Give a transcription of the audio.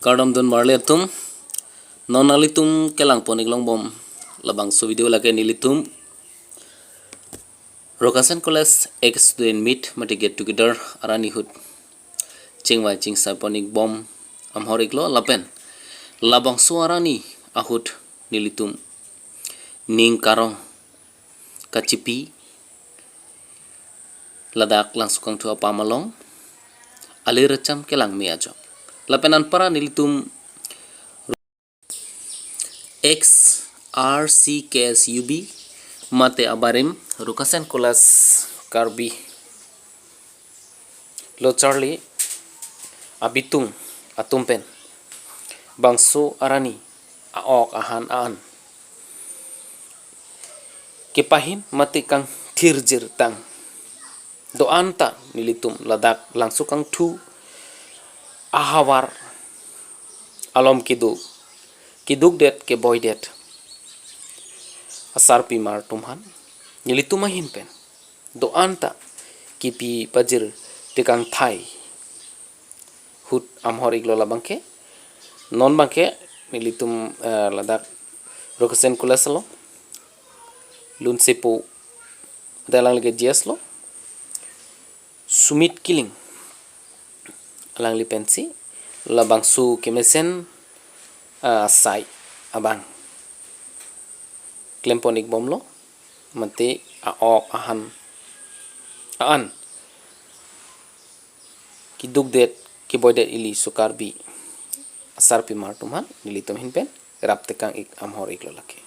Kardam don marletum nonalitum kelang ponik long bom labang so video lage nilitum rokasan koles ex-student meet mati get together arani hut chingbai chingsai ponik bom amhorik lo lapen labang so arani ahut nilitum ning karong kacipi ladak langsukang tu apamalong alirecam kelang miajo lapenan para nilitum Ex.RCKSUB mate abarim rukasen kolas Karbi lo Charlie abitung atumpen bangso arani aok ahan aan kepahin mate kang tirjir tang do anta nilitum ladak langsung kang tu ahawar alom kiduk det ke boy det asarpi mar tumhan nilitum mahin pen do anta kepipajir tekang thai hut amhorik lola bangke non bangke nilitum ladak rokasen kulasalo lun sepo dalang lege jes lo Sumit Kiling alang lipensi labang su kemesen sai abang klemponik bomlo mati aok ahan aan kiduk det kiboydet ili sukarbi asarpi martuman nilitum hinpen rap tekang ik amhor ik lolake